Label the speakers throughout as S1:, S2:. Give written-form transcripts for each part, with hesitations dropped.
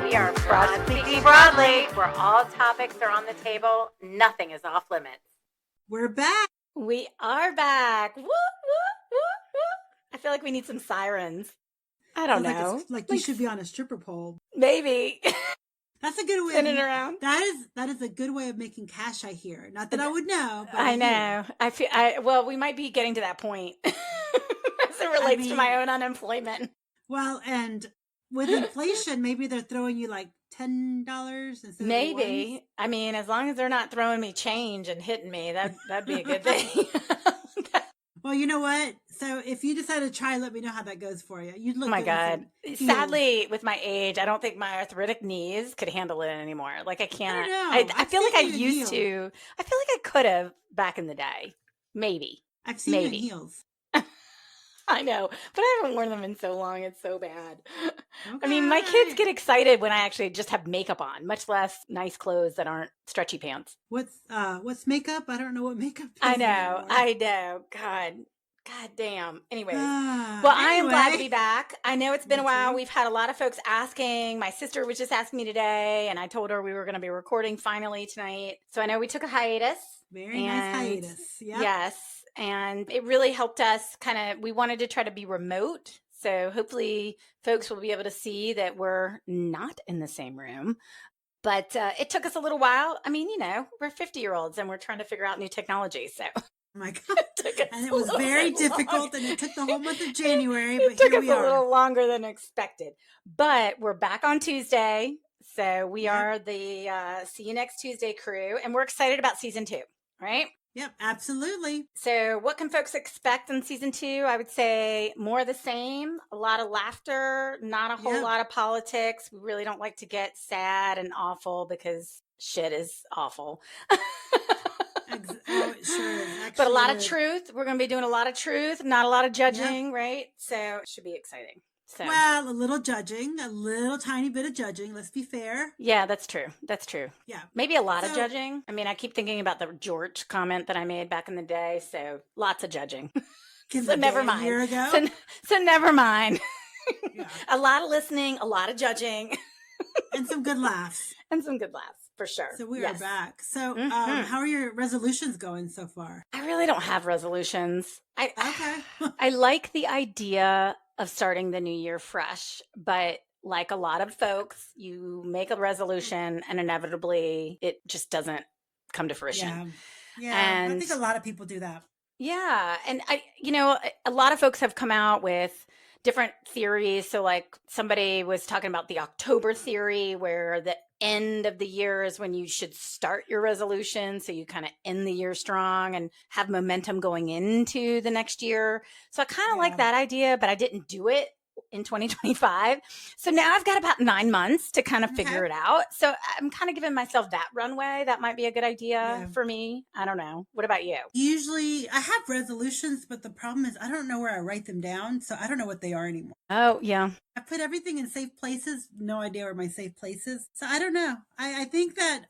S1: We are Broad Speaking Broadly, where all topics are on the table. Nothing is off limits.
S2: We're back.
S1: We are back. Woo, woo, woo, woo. I feel like we need some sirens. I don't know.
S2: Like you should be on a stripper pole.
S1: Maybe.
S2: That's a good way.
S1: Spinning around.
S2: That is a good way of making cash. I hear. Not that I would know. But
S1: I know. Well, we might be getting to that point as it relates to my own unemployment.
S2: Well, and with inflation, maybe they're throwing you like $10 instead
S1: maybe.
S2: of
S1: I mean, as long as they're not throwing me change and hitting me, that'd be a good thing.
S2: Well, you know what? So if you decide to try, let me know how that goes for you. You'd look.
S1: Oh my God! Sadly, with my age, I don't think my arthritic knees could handle it anymore. Like I can't. I feel like I used to. I feel like I could have back in the day. Maybe.
S2: I've seen you in heels.
S1: I know, but I haven't worn them in so long. It's so bad. Okay. I mean, my kids get excited when I actually just have makeup on, much less nice clothes that aren't stretchy pants.
S2: What's makeup? I don't know what makeup is.
S1: I know. God damn. Anyways, I am glad to be back. I know it's been a while. We've had a lot of folks asking. My sister was just asking me today, and I told her we were going to be recording finally tonight. So I know we took a hiatus.
S2: Very nice hiatus. Yep.
S1: Yes. And it really helped us we wanted to try to be remote. So hopefully folks will be able to see that we're not in the same room. But it took us a little while. I mean, we're 50-year-olds and we're trying to figure out new technology. So
S2: oh my God. And it was very difficult and it took the whole month of January. But
S1: it took us a little longer than expected. But we're back on Tuesday. So we are the See You Next Tuesday crew. And we're excited about season 2, right?
S2: Yep, absolutely.
S1: So what can folks expect in season 2? I would say more of the same, a lot of laughter, not a whole lot of politics. We really don't like to get sad and awful because shit is awful.
S2: It sure is.
S1: But a lot of truth. We're going to be doing a lot of truth, not a lot of judging, right? So it should be exciting. So.
S2: Well, a little judging, a little tiny bit of judging. Let's be fair.
S1: Yeah, that's true.
S2: Yeah.
S1: Maybe a lot of judging. I mean, I keep thinking about the George comment that I made back in the day. So lots of judging. So never mind.
S2: A year ago?
S1: So never mind.
S2: Yeah.
S1: A lot of listening, a lot of judging.
S2: And some good laughs.
S1: For sure.
S2: So we are back. So how are your resolutions going so far?
S1: I really don't have resolutions.
S2: Okay.
S1: I like the idea of starting the new year fresh, but like a lot of folks, you make a resolution and inevitably it just doesn't come to fruition.
S2: Yeah. And I think a lot of people do that.
S1: Yeah. And a lot of folks have come out with different theories. So like somebody was talking about the October theory, where the end of the year is when you should start your resolution. So you kind of end the year strong and have momentum going into the next year. So I kind of like that idea, but I didn't do it in 2025. So now I've got about 9 months to kind of figure it out. So I'm kind of giving myself that runway. That might be a good idea for me. I don't know. What about you?
S2: Usually I have resolutions, but the problem is I don't know where I write them down. So I don't know what they are anymore.
S1: Oh, yeah.
S2: I put everything in safe places. No idea where my safe place is. So I don't know. I think that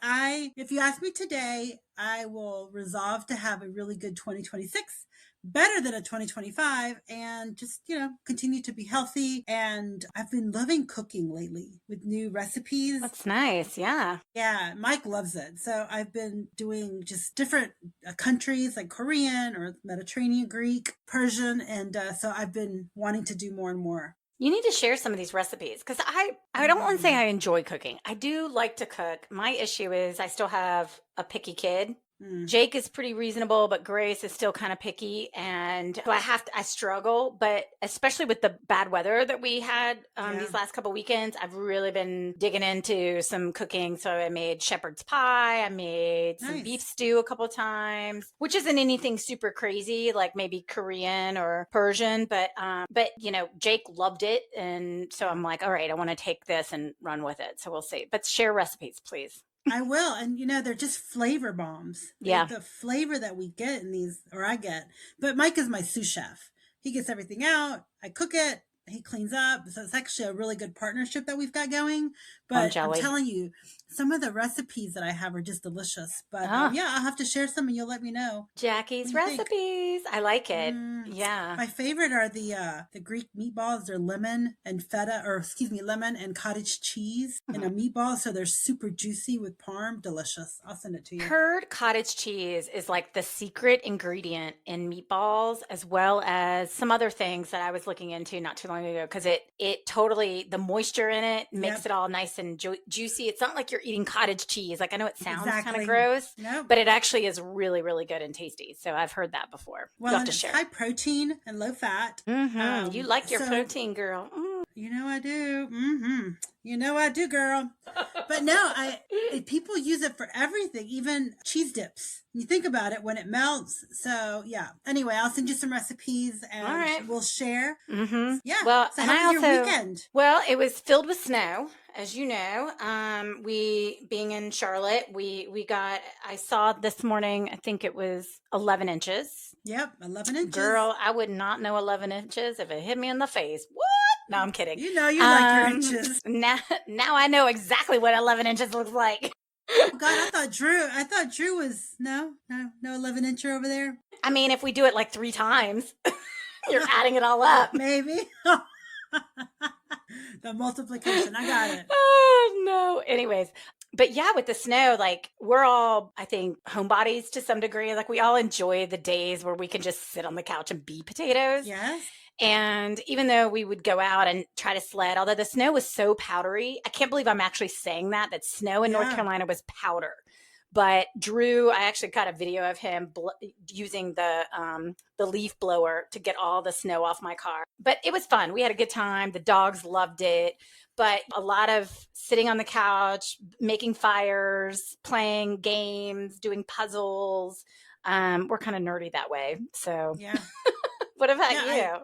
S2: if you ask me today, I will resolve to have a really good 2026. Better than a 2025, and just, continue to be healthy. And I've been loving cooking lately with new recipes.
S1: That's nice. Yeah.
S2: Yeah. Mike loves it. So I've been doing just different countries like Korean or Mediterranean, Greek, Persian. And so I've been wanting to do more and more.
S1: You need to share some of these recipes because I don't want to say I enjoy cooking. I do like to cook. My issue is I still have a picky kid. Jake is pretty reasonable, but Grace is still kind of picky. And so I struggle, but especially with the bad weather that we had these last couple weekends, I've really been digging into some cooking. So I made shepherd's pie. I made some beef stew a couple of times, which isn't anything super crazy, like maybe Korean or Persian, but Jake loved it. And so I'm like, all right, I want to take this and run with it. So we'll see, but share recipes, please.
S2: I will. And, they're just flavor bombs.
S1: Yeah.
S2: The flavor that we get in these, or I get. But Mike is my sous chef. He gets everything out. I cook it. He cleans up. So it's actually a really good partnership that we've got going. But I'm telling you, some of the recipes that I have are just delicious. But
S1: Ah,
S2: yeah, I'll have to share some and you'll let me know. What
S1: Jackie's
S2: do you think?
S1: recipes. I like it.
S2: Mm,
S1: Yeah.
S2: my favorite are the Greek meatballs. They're lemon and feta, or excuse me, lemon and cottage cheese in a
S1: Mhm.
S2: meatball. So they're super juicy with parm. Delicious. I'll send it to you.
S1: Heard cottage cheese is like the secret ingredient in meatballs, as well as some other things that I was looking into not too long ago, because it totally, the moisture in it makes
S2: Yep,
S1: it all nice and juicy. It's not like you're eating cottage cheese. Like, I know it sounds kind of
S2: exactly.
S1: gross,
S2: Nope.
S1: but it actually is really, really good and tasty. So I've heard that before. You'll
S2: Well,
S1: have
S2: and
S1: to
S2: it's
S1: share.
S2: high protein and low fat.
S1: You like your
S2: So
S1: protein, girl.
S2: you know I do. You know I do, girl. But no, people use it for everything, even cheese dips. You think about it when it melts. So yeah. Anyway, I'll send you some recipes
S1: All
S2: and
S1: right.
S2: we'll share. Yeah.
S1: Well,
S2: So
S1: and
S2: how
S1: I
S2: was your
S1: also,
S2: weekend?
S1: well, it was filled with snow, as you know. We being in Charlotte, we got. I saw this morning. I think it was 11 inches.
S2: Yep, 11 inches.
S1: Girl, I would not know 11 inches if it hit me in the face. What? No, I'm kidding.
S2: You know you like your inches.
S1: Now I know exactly what 11 inches looks like.
S2: Oh God, I thought Drew was no 11 incher over there.
S1: I mean, if we do it like 3 times, you're adding it all up.
S2: Maybe. The multiplication. I got it.
S1: Oh no. Anyways, but yeah, with the snow, like we're all, I think, homebodies to some degree. Like we all enjoy the days where we can just sit on the couch and be potatoes.
S2: Yes.
S1: And even though we would go out and try to sled, although the snow was so powdery, I can't believe I'm actually saying that snow in North
S2: Yeah.
S1: Carolina was powder. But Drew, I actually got a video of him using the leaf blower to get all the snow off my car. But it was fun. We had a good time. The dogs loved it. But a lot of sitting on the couch, making fires, playing games, doing puzzles. We're kind of nerdy that way. So,
S2: Yeah.
S1: what about
S2: Yeah.
S1: you?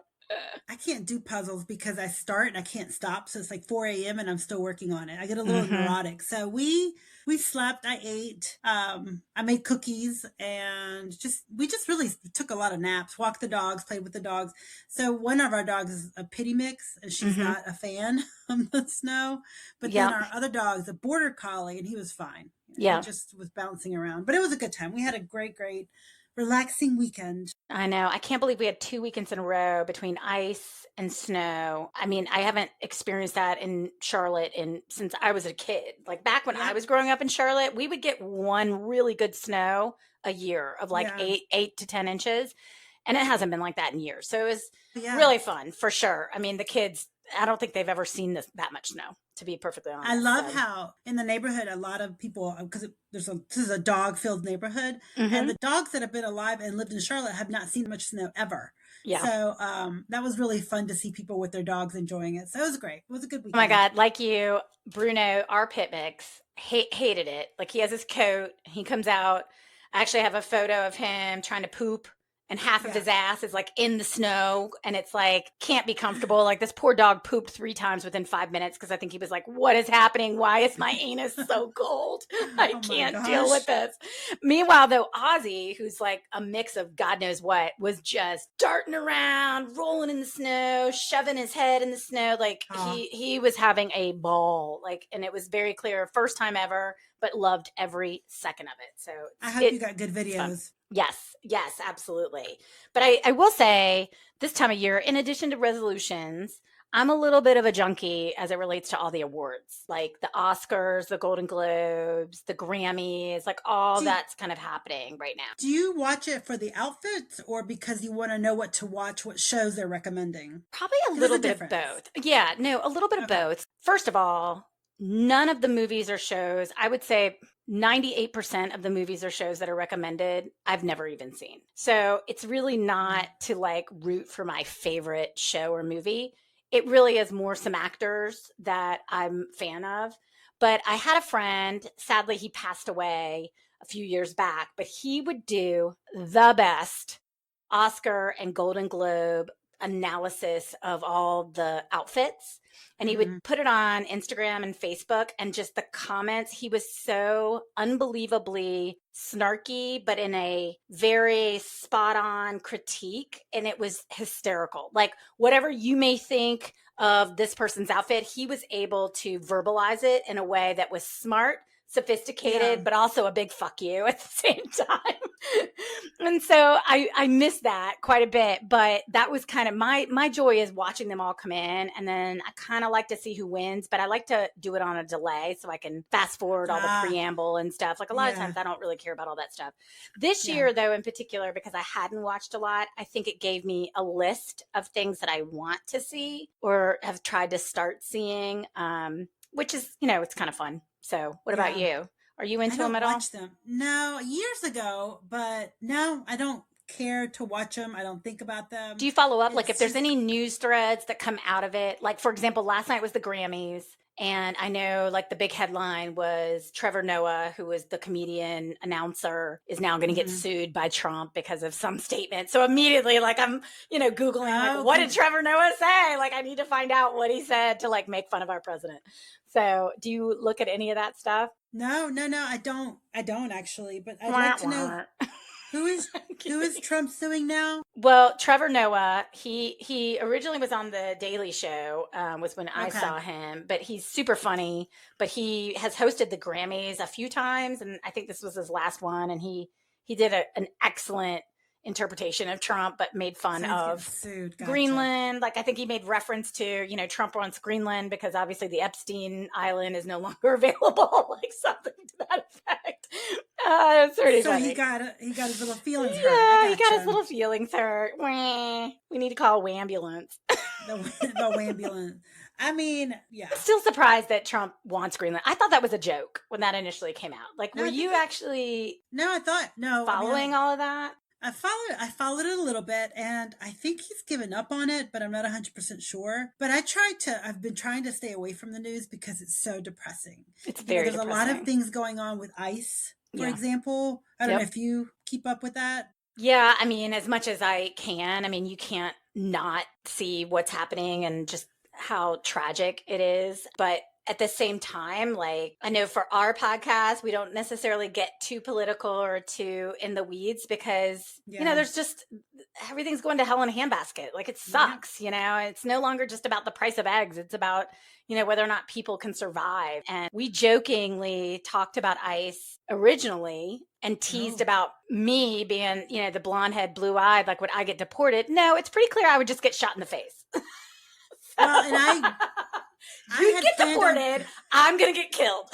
S2: I can't do puzzles because I start and I can't stop. So it's like 4 a.m. and I'm still working on it. I get a little
S1: Mm-hmm.
S2: neurotic. So we slept, I ate, I made cookies and we just really took a lot of naps, walked the dogs, played with the dogs. So one of our dogs is a pity mix and she's
S1: Mm-hmm.
S2: not a fan of the snow. But then
S1: Yeah.
S2: our other dog's a border collie and he was fine. He
S1: Yeah.
S2: just was bouncing around, but it was a good time. We had a great, relaxing weekend.
S1: I know. I can't believe we had 2 weekends in a row between ice and snow. I mean, I haven't experienced that in Charlotte since I was a kid. Like back when I
S2: Yep.
S1: was growing up in Charlotte, we would get one really good snow a year of like
S2: Yeah.
S1: 8 to 10 inches. And it hasn't been like that in years. So it was
S2: Yeah.
S1: really fun for sure. I mean, the kids, I don't think they've ever seen that much snow, to be perfectly honest.
S2: I love how in the neighborhood, a lot of people, because this is a dog filled neighborhood,
S1: Mm-hmm.
S2: and the dogs that have been alive and lived in Charlotte have not seen much snow ever.
S1: Yeah.
S2: So that was really fun to see people with their dogs enjoying it. So it was great. It was a good
S1: Oh my
S2: weekend.
S1: God, like you, Bruno, our pit mix, hated it. Like he has his coat, he comes out. I actually have a photo of him trying to poop, and half of
S2: Yeah.
S1: his ass is like in the snow, and it's like can't be comfortable. Like this poor dog pooped 3 times within 5 minutes because I think he was like, "What is happening? Why is my anus so cold? I
S2: Oh my
S1: can't deal
S2: gosh.
S1: with this." Meanwhile, though, Ozzy, who's like a mix of God knows what, was just darting around, rolling in the snow, shoving his head in the snow. Like
S2: Aw.
S1: he was having a ball. Like, and it was very clear, first time ever, but loved every second of it. So
S2: I hope you got good
S1: fun.
S2: videos.
S1: Yes, absolutely. But I will say this time of year, in addition to resolutions, I'm a little bit of a junkie as it relates to all the awards, like the Oscars, the Golden Globes, the Grammys, like all that's kind of happening right now.
S2: Do you watch it for the outfits or because you want to know what to watch, what shows they're recommending?
S1: Probably a
S2: There's
S1: little
S2: a
S1: bit of
S2: difference.
S1: both. Yeah, no, a little bit of
S2: Okay.
S1: both. First of all, none of the movies or shows, I would say 98% of the movies or shows that are recommended, I've never even seen. So it's really not to like root for my favorite show or movie. It really is more some actors that I'm a fan of. But I had a friend, sadly, he passed away a few years back, but he would do the best Oscar and Golden Globe analysis of all the outfits. And he would put it on Instagram and Facebook, and just the comments, he was so unbelievably snarky, but in a very spot on critique. And it was hysterical. Like, whatever you may think of this person's outfit, he was able to verbalize it in a way that was smart, sophisticated, but also a big fuck you at the same time. And so I miss that quite a bit, but that was kind of my joy is watching them all come in. And then I kind of like to see who wins, but I like to do it on a delay so I can fast forward all the preamble and stuff. Like a lot of times I don't really care about all that stuff. This year though, in particular, because I hadn't watched a lot, I think it gave me a list of things that I want to see or have tried to start seeing, which is, it's kind of fun. So what about you? Are you into them at all?
S2: I don't watch them. No, years ago, but no, I don't care to watch them. I don't think about them.
S1: Do you follow up? Like if there's any news threads that come out of it, like for example, last night was the Grammys. And I know like the big headline was Trevor Noah, who was the comedian announcer, is now going to get sued by Trump because of some statement. So immediately like I'm, Googling like, what did Trevor Noah say? Like I need to find out what he said to like make fun of our president. So do you look at any of that stuff?
S2: No, I don't actually, but I'd like to know who is Trump suing now?
S1: Well, Trevor Noah, he originally was on the Daily Show, was when I saw him, but he's super funny, but he has hosted the Grammys a few times. And I think this was his last one. And he did an excellent interpretation of Trump, but made fun of Greenland. Like I think he made reference to, Trump wants Greenland because obviously the Epstein Island is no longer available, like something to that effect. It's pretty funny.
S2: So he got his little feelings hurt.
S1: Yeah, he got his little feelings hurt. We need to call a ambulance.
S2: the ambulance. I mean, yeah.
S1: I'm still surprised that Trump wants Greenland. I thought that was a joke when that initially came out. Like, were you actually following all of that?
S2: I followed it a little bit, and I think he's given up on it, but I'm not 100% sure. But I've been trying to stay away from the news because it's so depressing.
S1: It's very
S2: depressing. There's a lot of things going on with ICE, for example. I don't know if you keep up with that.
S1: Yeah, I mean, as much as I can. I mean, you can't not see what's happening and just how tragic it is. But at the same time, like I know for our podcast, we don't necessarily get too political or too in the weeds because, there's just everything's going to hell in a handbasket. Like it sucks, it's no longer just about the price of eggs. It's about, whether or not people can survive. And we jokingly talked about ICE originally and teased about me being, the blonde head, blue eyed, like would I get deported? No, it's pretty clear I would just get shot in the face.
S2: Well, and
S1: you get deported. I'm going to get killed.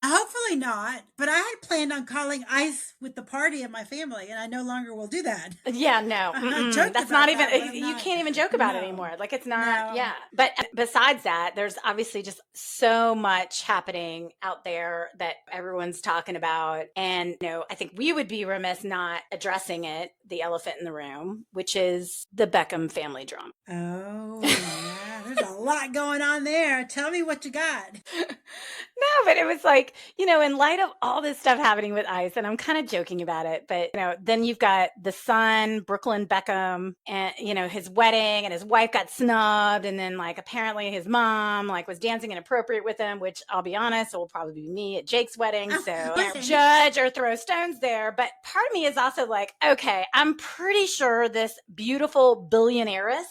S2: Hopefully not. But I had planned on calling ICE with the party at my family, and I no longer will do that.
S1: Yeah, no. That's not even, you can't even joke about it anymore. Like it's not, But besides that, there's obviously just so much happening out there that everyone's talking about. And, I think we would be remiss not addressing it, the elephant in the room, which is the Beckham family drama.
S2: Oh, yeah. There's a lot going on there. Tell me what you got.
S1: No, but it was like, in light of all this stuff happening with ICE, and I'm kind of joking about it, but, then you've got the son, Brooklyn Beckham, and, his wedding, and his wife got snubbed. And then, like, apparently his mom, like, was dancing inappropriate with him, which I'll be honest, it will probably be me at Jake's wedding. So I don't judge or throw stones there. But part of me is also like, okay, I'm pretty sure this beautiful billionaireess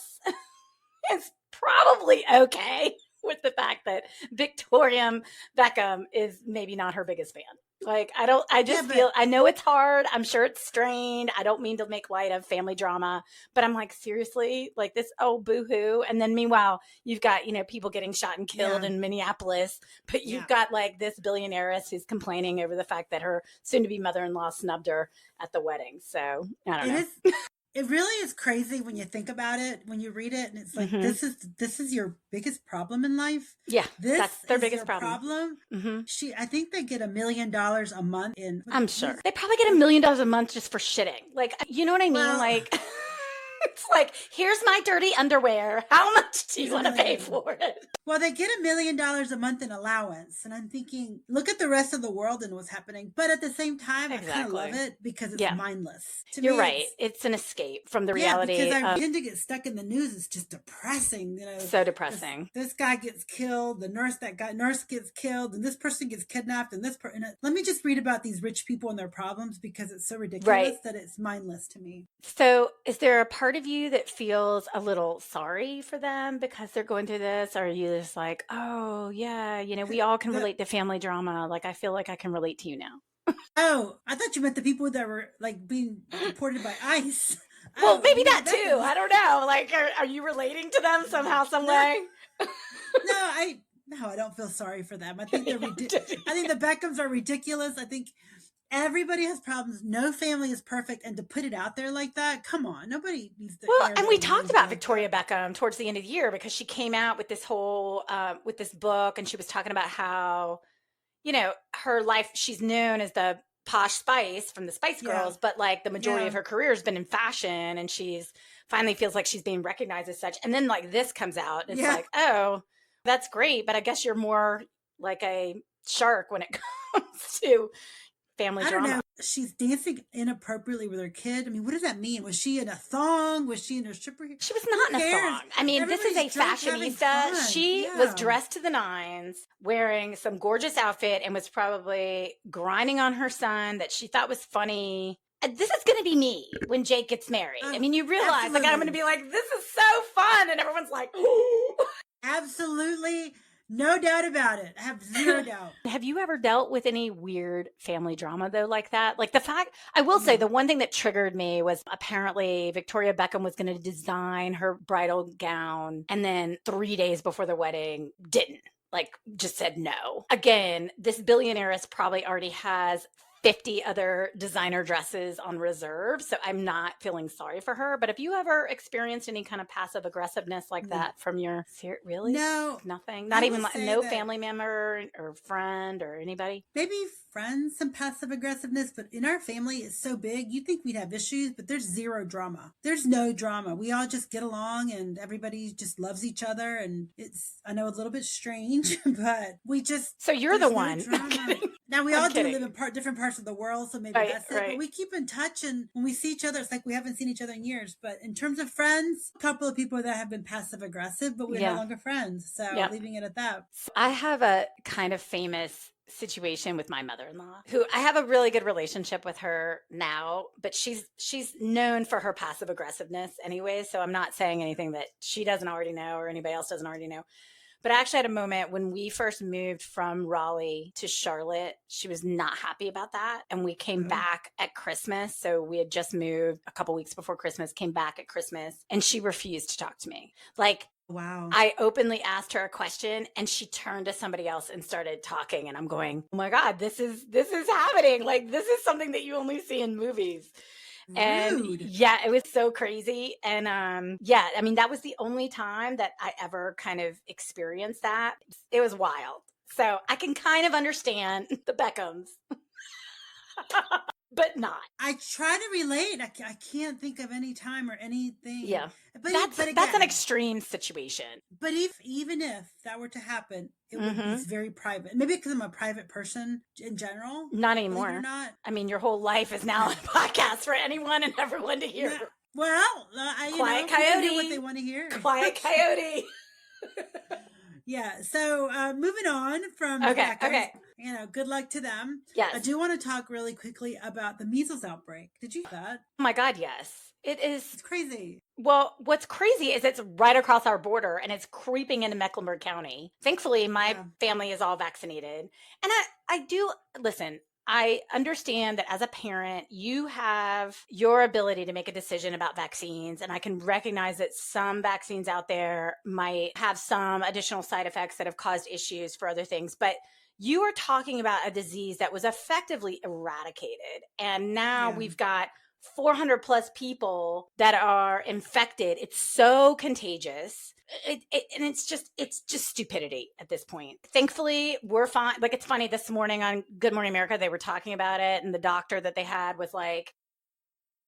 S1: is probably okay with the fact that Victoria Beckham is maybe not her biggest fan. Like, I know it's hard. I'm sure it's strained. I don't mean to make light of family drama, but I'm like, seriously, like this, boo-hoo. And then meanwhile, you've got, people getting shot and killed in Minneapolis, but you've got like this billionaireess who's complaining over the fact that her soon-to-be mother-in-law snubbed her at the wedding. So I don't know.
S2: It really is crazy when you think about it, when you read it, and it's like, this is your biggest problem in life.
S1: Yeah, that's their biggest problem.
S2: I think they get $1 million a month
S1: I'm sure. They probably get $1 million a month just for shitting. Like, you know what I mean?
S2: Well,
S1: like, it's like, here's my dirty underwear. How much do you want to pay for it?
S2: Well, they get $1 million a month in allowance. And I'm thinking, look at the rest of the world and what's happening. But at the same time, I kind of love it because it's mindless.
S1: You're right. It's an escape from the reality.
S2: Because I tend to get stuck in the news. It's just depressing.
S1: So depressing.
S2: This guy gets killed. The nurse gets killed. And this person gets kidnapped. And let me just read about these rich people and their problems because it's so ridiculous that it's mindless to me.
S1: So is there a part part of you that feels a little sorry for them because they're going through this? Or are you just like, oh, yeah, we all can
S2: The
S1: relate to family drama. Like, I feel like I can relate to you now.
S2: Oh, I thought you meant the people that were like being deported by ICE.
S1: Well,
S2: Oh,
S1: maybe
S2: you mean the
S1: that too.
S2: Beckhams?
S1: I don't know. Like, are you relating to them somehow, some
S2: No,
S1: way?
S2: no, I don't feel sorry for them. I think they're
S1: I'm
S2: I think the Beckhams are ridiculous. I think everybody has problems. No family is perfect, and to put it out there like that, come on, nobody needs to
S1: Well,
S2: air
S1: and
S2: their
S1: we talked
S2: wounds
S1: about
S2: like that.
S1: Victoria Beckham towards the end of the year because she came out with this whole with this book, and she was talking about how her life. She's known as the posh Spice from the Spice
S2: Yeah,
S1: Girls, but like the majority
S2: yeah,
S1: of her career has been in fashion, and she's finally feels like she's being recognized as such. And then like this comes out, and it's
S2: yeah.
S1: like, oh, that's great, but I guess you're more like a shark when it comes to family
S2: I don't
S1: drama.
S2: know. She's dancing inappropriately with her kid. I mean, what does that mean? Was she in a thong? Was she in her stripper?
S1: She was
S2: Who
S1: not in a
S2: cares?
S1: thong. I mean, this is
S2: Everybody's
S1: a
S2: drunk having
S1: fashionista.
S2: fun.
S1: She was
S2: Yeah.
S1: dressed to the nines, wearing some gorgeous outfit, and was probably grinding on her son that she thought was funny. And this is going to be me when Jake gets married. I mean, you realize, like, I'm going to
S2: Absolutely.
S1: be like, this is so fun. And everyone's like, ooh.
S2: Absolutely. No doubt about it. I have zero doubt.
S1: Have you ever dealt with any weird family drama though, like that? Like the fact, I will say,
S2: No.
S1: the one thing that triggered me was apparently Victoria Beckham was going to design her bridal gown, and then 3 days before the wedding, didn't. Like, just said no. Again, this billionairess probably already has 50 other designer dresses on reserve. So I'm not feeling sorry for her. But have you ever experienced any kind of passive aggressiveness like
S2: No.
S1: that from your, really?
S2: No.
S1: Nothing?
S2: I
S1: Not even
S2: will
S1: like
S2: say
S1: no
S2: that
S1: family member or friend or anybody?
S2: maybe friends some passive aggressiveness, but in our family it's so big you think we'd have issues, but there's zero drama. There's no drama. We all just get along and everybody just loves each other, and it's, I know, a little bit strange, but we just,
S1: So you're the
S2: there's no
S1: one. I'm
S2: drama.
S1: kidding.
S2: Now we
S1: I'm
S2: all do live
S1: kidding.
S2: in different parts of the world, so maybe
S1: Right,
S2: that's it. But
S1: right.
S2: we keep in touch, and when we see each other, it's like we haven't seen each other in years. But in terms of friends, a couple of people that have been passive aggressive, but we're no
S1: Yeah.
S2: longer friends. So
S1: Yeah.
S2: leaving it at that.
S1: So I have a kind of famous situation with my mother-in-law, who I have a really good relationship with her now, but she's known for her passive aggressiveness anyway, so I'm not saying anything that she doesn't already know or anybody else doesn't already know. But I actually had a moment when we first moved from Raleigh to Charlotte. She was not happy about that. And we came back at Christmas. So we had just moved a couple weeks before Christmas, came back at Christmas, and she refused to talk to me. Like,
S2: Wow.
S1: I openly asked her a question and she turned to somebody else and started talking. And I'm going, oh my God, this is happening. Like, this is something that you only see in movies. And
S2: Rude.
S1: yeah, it was so crazy. And yeah, I mean, that was the only time that I ever kind of experienced that. It was wild. So I can kind of understand the Beckhams, but not.
S2: I try to relate. I can't think of any time or anything.
S1: Yeah.
S2: But
S1: That's
S2: again,
S1: an extreme situation.
S2: but even if that were to happen, it would
S1: Mhm.
S2: be very private. Maybe because I'm a private person in general.
S1: Not
S2: Believe it
S1: anymore.
S2: or not.
S1: I mean, your whole life is now a podcast for anyone and everyone to hear.
S2: Yeah. Well,
S1: Quiet
S2: people hear
S1: coyote.
S2: what they want to hear.
S1: Quiet coyote.
S2: Yeah. So moving on from the
S1: Okay,
S2: Beckhams,
S1: okay.
S2: good luck to them.
S1: Yes.
S2: I do want to talk really quickly about the measles outbreak. Did you hear that?
S1: Oh my God, yes. It is.
S2: It's crazy.
S1: Well, what's crazy is it's right across our border and it's creeping into Mecklenburg County. Thankfully, my family is all vaccinated. And I do, listen, I understand that as a parent, you have your ability to make a decision about vaccines. And I can recognize that some vaccines out there might have some additional side effects that have caused issues for other things. But you are talking about a disease that was effectively eradicated. And now we've got 400 plus people that are infected. It's so contagious. And it's just stupidity at this point. Thankfully, we're fine. Like, it's funny, this morning on Good Morning America, they were talking about it. And the doctor that they had was like,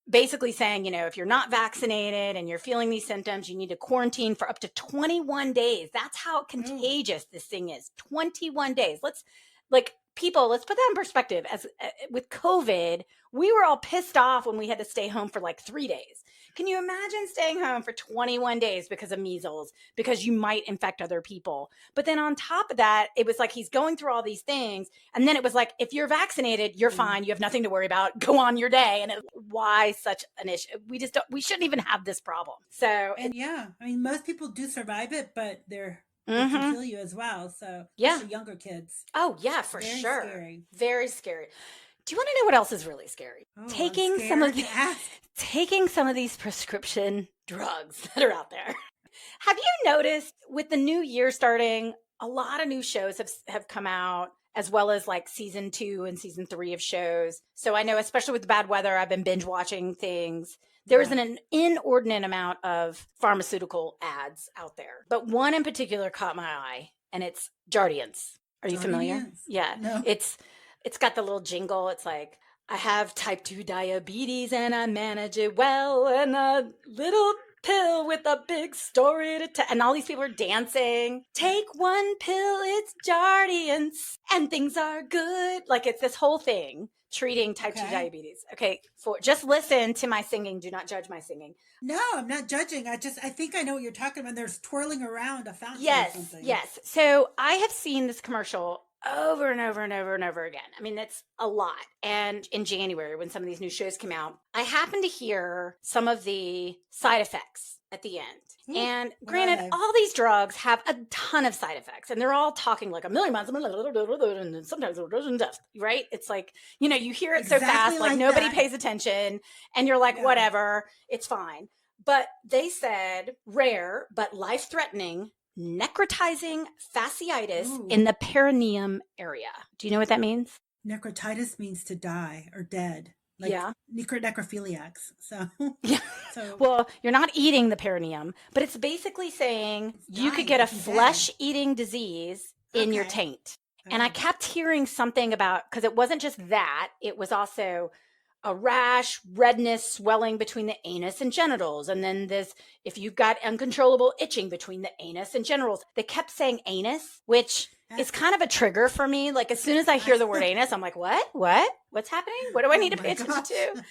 S1: basically saying, if you're not vaccinated and you're feeling these symptoms, you need to quarantine for up to 21 days. That's how contagious this thing is. 21 days. Let's put that in perspective. As with COVID, we were all pissed off when we had to stay home for like 3 days Can you imagine staying home for 21 days because of measles, because you might infect other people? But then on top of that, it was like he's going through all these things. And then it was like, if you're vaccinated, you're fine. You have nothing to worry about. Go on your day. And why such an issue? We shouldn't even have this problem. So,
S2: And yeah, I mean, most people do survive it, but they can kill you as well. So, especially younger kids.
S1: Oh, yeah, for
S2: Very
S1: sure.
S2: scary.
S1: Very scary. Do you want to know what else is really scary?
S2: Oh,
S1: taking some of these prescription drugs that are out there. Have you noticed with the new year starting, a lot of new shows have come out, as well as like season 2 and season 3 of shows. So I know, especially with the bad weather, I've been binge watching things. There is an inordinate amount of pharmaceutical ads out there, but one in particular caught my eye, and it's Jardiance. Are you familiar? Yeah.
S2: No.
S1: It's got the little jingle. It's like, I have type 2 diabetes and I manage it well, and a little pill with a big story to tell. And all these people are dancing. Take one pill, it's Jardiance, and things are good. Like, it's this whole thing treating type 2 diabetes. Okay, just listen to my singing. Do not judge my singing.
S2: No, I'm not judging. I think I know what you're talking about. There's twirling around a fountain or something.
S1: Yes. So I have seen this commercial over and over and over and over again. I mean, that's a lot. And in January, when some of these new shows came out, I happened to hear some of the side effects at the end. And granted, all these drugs have a ton of side effects, and they're all talking like a million miles, and sometimes death, right? It's like, you hear it so fast, like nobody pays attention, and you're like, whatever, it's fine. But they said rare but life-threatening necrotizing fasciitis in the perineum area. Do you know what that means?
S2: Necrotitis means to die or dead. Like necrophiliacs. So
S1: yeah. Well, you're not eating the perineum, but it's basically saying you could get a flesh-eating disease in your taint. And I kept hearing something about, because it wasn't just that, it was also a rash, redness, swelling between the anus and genitals. And then if you've got uncontrollable itching between the anus and genitals. They kept saying anus, which is kind of a trigger for me. Like, as soon as I hear the word anus, I'm like, what? What's happening? What do I need to pay attention to?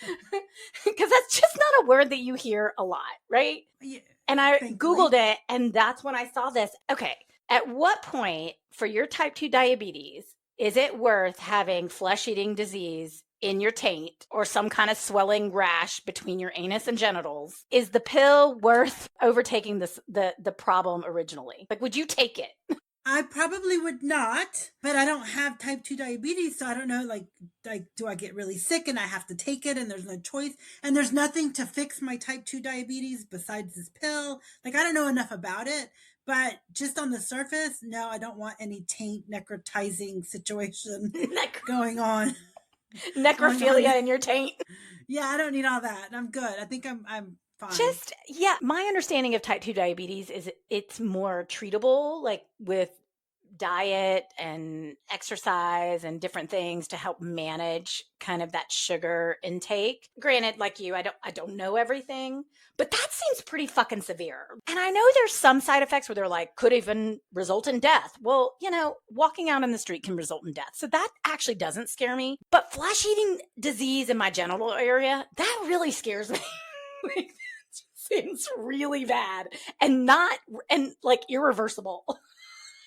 S1: Because that's just not a word that you hear a lot, right? Yeah, and I Googled it, and that's when I saw this. Okay, at what point for your type 2 diabetes is it worth having flesh-eating disease in your taint or some kind of swelling rash between your anus and genitals? Is the pill worth overtaking the problem originally? Like, would you take it?
S2: I probably would not, but I don't have type 2 diabetes, so I don't know, like, do I get really sick and I have to take it and there's no choice? And there's nothing to fix my type 2 diabetes besides this pill. Like, I don't know enough about it, but just on the surface, no, I don't want any taint necrotizing situation going on.
S1: Necrophilia in your taint.
S2: Yeah, I don't need all that. I'm good. I think I'm fine.
S1: My understanding of type 2 diabetes is it's more treatable, like with diet and exercise and different things to help manage kind of that sugar intake. Granted, like you, I don't know everything, but that seems pretty fucking severe. And I know there's some side effects where they're like, could even result in death. Well, walking out in the street can result in death. So that actually doesn't scare me. But flesh-eating disease in my genital area, that really scares me. Like, seems really bad and like irreversible.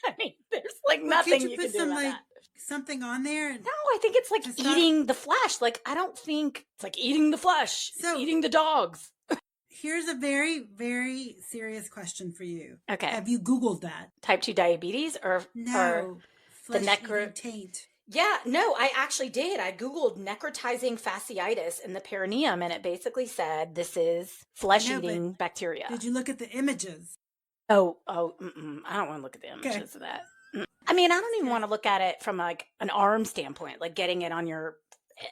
S1: I mean, there's like nothing you can do about that.
S2: Something on there?
S1: No, I think it's like eating the flesh. Like, I don't think it's like eating the flesh. It's eating the dogs.
S2: Here's a very, very serious question for you.
S1: Okay.
S2: Have you Googled that?
S1: Type 2 diabetes or
S2: the taint?
S1: Yeah, no, I actually did. I Googled necrotizing fasciitis in the perineum, and it basically said this is flesh-eating bacteria.
S2: Did you look at the images?
S1: I don't want to look at the images of that. I mean, I don't even want to look at it from like an arm standpoint, like getting it on your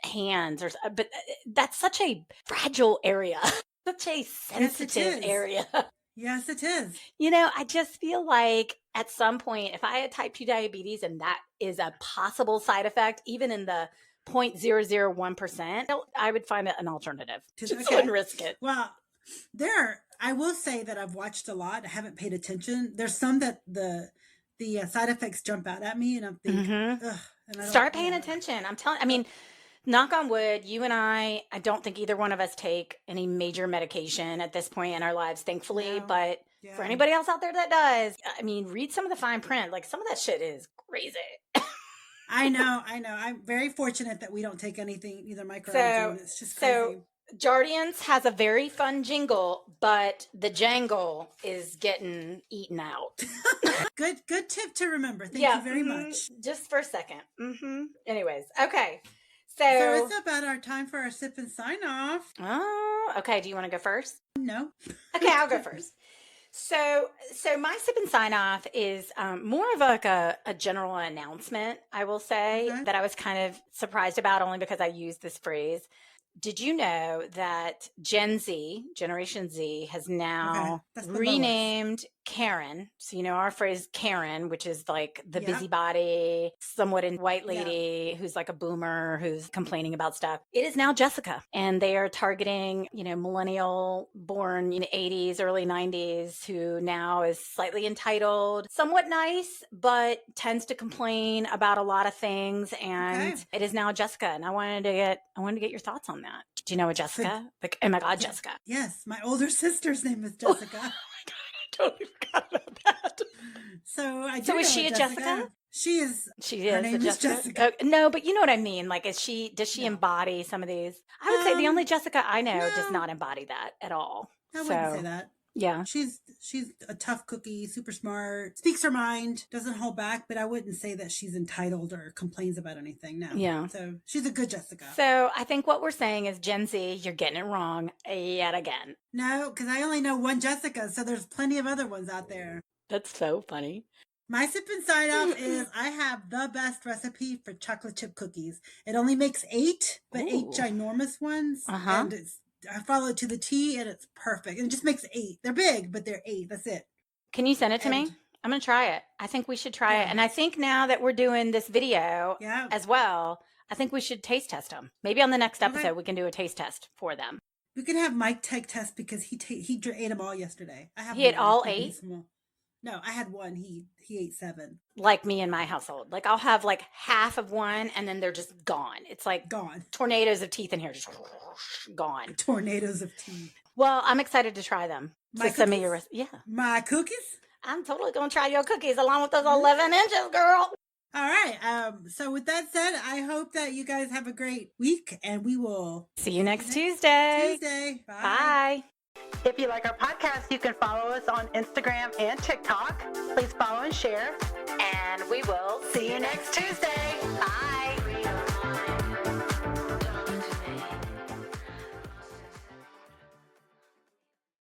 S1: hands, but that's such a fragile area, such a sensitive area.
S2: Yes, it is.
S1: I just feel like at some point, if I had type 2 diabetes and that is a possible side effect, even in the 0.001%, I would find it an alternative. Just wouldn't risk it.
S2: Well, I will say that I've watched a lot. I haven't paid attention. There's some that the side effects jump out at me, and I'm thinking, ugh. And
S1: start paying attention. I'm telling. I mean, knock on wood, you and I don't think either one of us take any major medication at this point in our lives, thankfully.
S2: No.
S1: But for anybody else out there that does, I mean, read some of the fine print. Like some of that shit is crazy.
S2: I know. I'm very fortunate that we don't take anything, either micro or anything. It's just crazy.
S1: Jardiance has a very fun jingle, but the jangle is getting eaten out.
S2: Good tip to remember. Thank you very much.
S1: Just for a second. Anyways, okay. So
S2: it's about our time for our sip and sign off.
S1: Oh, okay. Do you want to go first?
S2: No.
S1: Okay, I'll go first. So my sip and sign off is more of like a general announcement, I will say, that I was kind of surprised about only because I used this phrase. Did you know that Generation Z, has now renamed Karen? So, our phrase Karen, which is like the busybody, somewhat in white lady who's like a boomer who's complaining about stuff. It is now Jessica. And they are targeting, millennial born in the 80s, early 90s, who now is slightly entitled, somewhat nice, but tends to complain about a lot of things. And it is now Jessica. And I wanted to get your thoughts on that. Do you know a Jessica? Like, oh my God, Jessica.
S2: Yes, my older sister's name is Jessica.
S1: Oh my God, I totally forgot about that.
S2: So
S1: is she a Jessica?
S2: She is.
S1: Her name is Jessica. No, but you know what I mean. Like, does she embody some of these? I would say the only Jessica I know does not embody that at all.
S2: I wouldn't say that.
S1: Yeah.
S2: She's a tough cookie, super smart, speaks her mind, doesn't hold back, but I wouldn't say that she's entitled or complains about anything. No.
S1: Yeah.
S2: So she's a good Jessica.
S1: So I think what we're saying is, Gen Z, you're getting it wrong yet again.
S2: No, because I only know one Jessica, so there's plenty of other ones out there.
S1: That's so funny.
S2: My sip and sign off is I have the best recipe for chocolate chip cookies. It only makes 8, but 8 ginormous ones. And I follow it to the T, and it's perfect. And it just makes 8. They're big, but they're 8. That's it.
S1: Can you send it to me? I'm going to try it. I think we should try it. And I think now that we're doing this video as well, I think we should taste test them. Maybe on the next episode, we can do a taste test for them.
S2: We can have Mike take test because he ate them all yesterday.
S1: He ate all 8?
S2: No, I had one. He ate 7.
S1: Like me in my household. Like I'll have like half of one and then they're just gone. It's like
S2: gone.
S1: Tornadoes of teeth in here, just gone.
S2: Tornadoes of teeth.
S1: Well, I'm excited to try them.
S2: My cookies?
S1: I'm totally going to try your cookies along with those 11 inches, girl.
S2: All right. So with that said, I hope that you guys have a great week, and we will
S1: see you next Tuesday.
S2: Bye.
S3: If you like our podcast, you can follow us on Instagram and TikTok. Please follow and share.
S1: And we will see you next Tuesday. Bye.